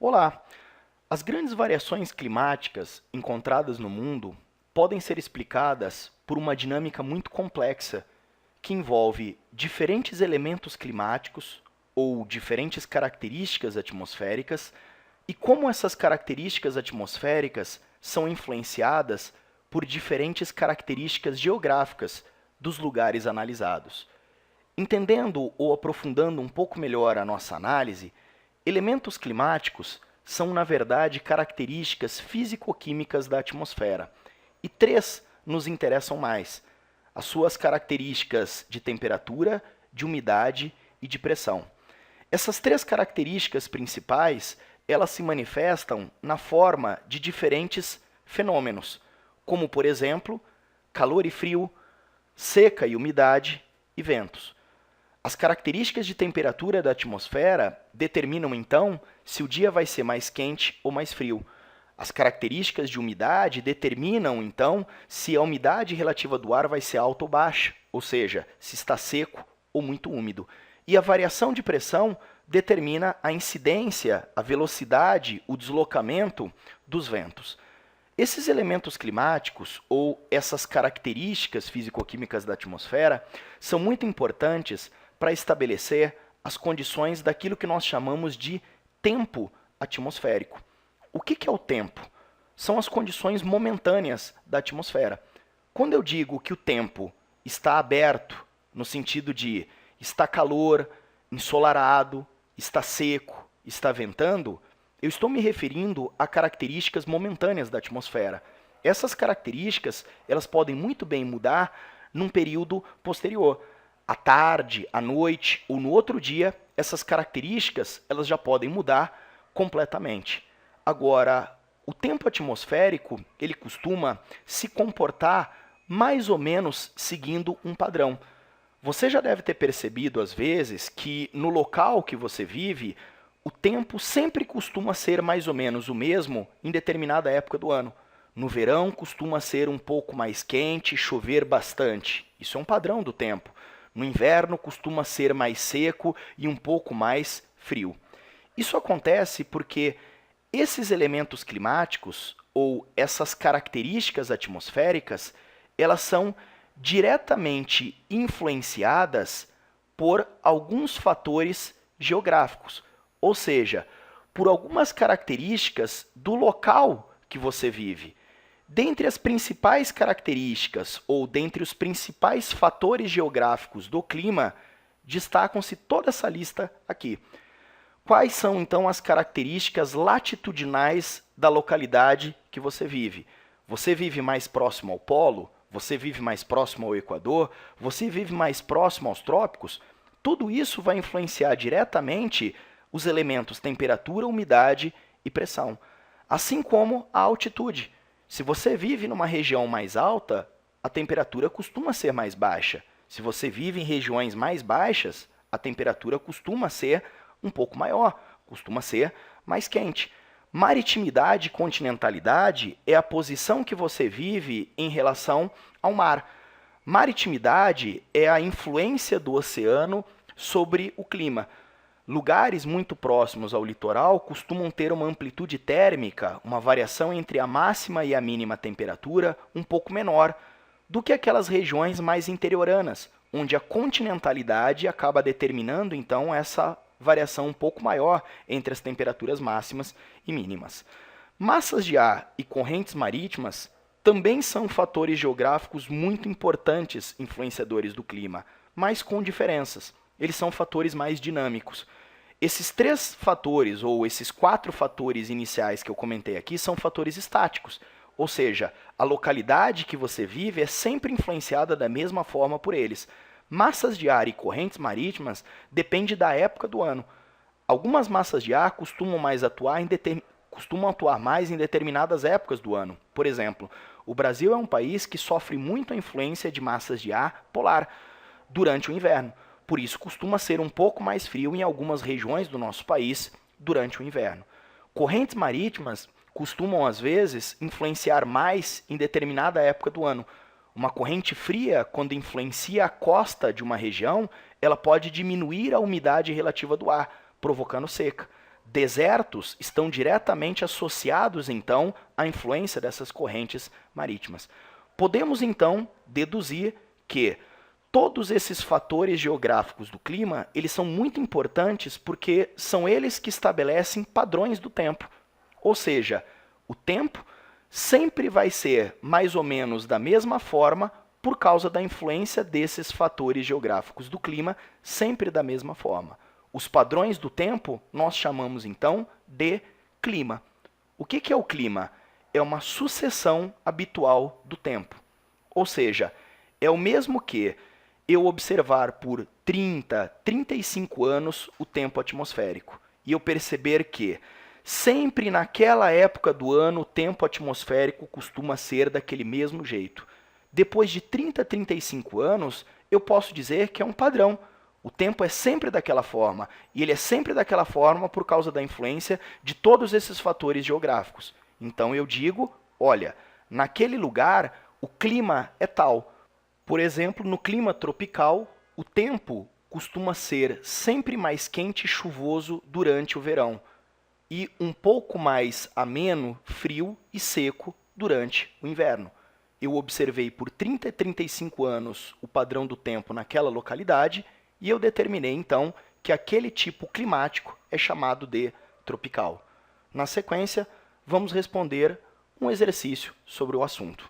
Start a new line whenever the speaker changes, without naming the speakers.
Olá! As grandes variações climáticas encontradas no mundo podem ser explicadas por uma dinâmica muito complexa que envolve diferentes elementos climáticos ou diferentes características atmosféricas e como essas características atmosféricas são influenciadas por diferentes características geográficas dos lugares analisados. Entendendo ou aprofundando um pouco melhor a nossa análise, elementos climáticos são, na verdade, características físico-químicas da atmosfera. E três nos interessam mais: as suas características de temperatura, de umidade e de pressão. Essas três características principais, elas se manifestam na forma de diferentes fenômenos, como, por exemplo, calor e frio, seca e umidade e ventos. As características de temperatura da atmosfera determinam, então, se o dia vai ser mais quente ou mais frio. As características de umidade determinam, então, se a umidade relativa do ar vai ser alta ou baixa, ou seja, se está seco ou muito úmido. E a variação de pressão determina a incidência, a velocidade, o deslocamento dos ventos. Esses elementos climáticos, ou essas características físico-químicas da atmosfera, são muito importantes para estabelecer as condições daquilo que nós chamamos de tempo atmosférico. O que é o tempo? São as condições momentâneas da atmosfera. Quando eu digo que o tempo está aberto, no sentido de está calor, ensolarado, está seco, está ventando, eu estou me referindo a características momentâneas da atmosfera. Essas características, elas podem muito bem mudar num período posterior. À tarde, à noite ou no outro dia, essas características elas já podem mudar completamente. Agora, o tempo atmosférico ele costuma se comportar mais ou menos seguindo um padrão. Você já deve ter percebido, às vezes, que no local que você vive, o tempo sempre costuma ser mais ou menos o mesmo em determinada época do ano. No verão costuma ser um pouco mais quente e chover bastante. Isso é um padrão do tempo. No inverno costuma ser mais seco e um pouco mais frio. Isso acontece porque esses elementos climáticos, ou essas características atmosféricas, elas são diretamente influenciadas por alguns fatores geográficos, ou seja, por algumas características do local que você vive. Dentre as principais características, ou dentre os principais fatores geográficos do clima, destacam-se toda essa lista aqui. Quais são, então, as características latitudinais da localidade que você vive? Você vive mais próximo ao polo? Você vive mais próximo ao Equador? Você vive mais próximo aos trópicos? Tudo isso vai influenciar diretamente os elementos temperatura, umidade e pressão, assim como a altitude. Se você vive numa região mais alta, a temperatura costuma ser mais baixa. Se você vive em regiões mais baixas, a temperatura costuma ser um pouco maior, costuma ser mais quente. Maritimidade e continentalidade é a posição que você vive em relação ao mar. Maritimidade é a influência do oceano sobre o clima. Lugares muito próximos ao litoral costumam ter uma amplitude térmica, uma variação entre a máxima e a mínima temperatura um pouco menor do que aquelas regiões mais interioranas, onde a continentalidade acaba determinando então essa variação um pouco maior entre as temperaturas máximas e mínimas. Massas de ar e correntes marítimas também são fatores geográficos muito importantes influenciadores do clima, mas com diferenças. Eles são fatores mais dinâmicos. Esses três fatores, ou esses quatro fatores iniciais que eu comentei aqui, são fatores estáticos, ou seja, a localidade que você vive é sempre influenciada da mesma forma por eles. Massas de ar e correntes marítimas dependem da época do ano. Algumas massas de ar costumam atuar mais em determinadas épocas do ano. Por exemplo, o Brasil é um país que sofre muito a influência de massas de ar polar durante o inverno. Por isso, costuma ser um pouco mais frio em algumas regiões do nosso país durante o inverno. Correntes marítimas costumam, às vezes, influenciar mais em determinada época do ano. Uma corrente fria, quando influencia a costa de uma região, ela pode diminuir a umidade relativa do ar, provocando seca. Desertos estão diretamente associados, então, à influência dessas correntes marítimas. Podemos, então, deduzir que todos esses fatores geográficos do clima, eles são muito importantes porque são eles que estabelecem padrões do tempo. Ou seja, o tempo sempre vai ser mais ou menos da mesma forma por causa da influência desses fatores geográficos do clima, sempre da mesma forma. Os padrões do tempo nós chamamos então de clima. O que é o clima? É uma sucessão habitual do tempo. Ou seja, é o mesmo que eu observar por 30, 35 anos o tempo atmosférico e eu perceber que sempre naquela época do ano o tempo atmosférico costuma ser daquele mesmo jeito. Depois de 30, 35 anos, eu posso dizer que é um padrão. O tempo é sempre daquela forma, e ele é sempre daquela forma por causa da influência de todos esses fatores geográficos. Então eu digo, olha, naquele lugar o clima é tal. Por exemplo, no clima tropical, o tempo costuma ser sempre mais quente e chuvoso durante o verão, e um pouco mais ameno, frio e seco durante o inverno. Eu observei por 30 e 35 anos o padrão do tempo naquela localidade, e eu determinei, então, que aquele tipo climático é chamado de tropical. Na sequência, vamos responder um exercício sobre o assunto.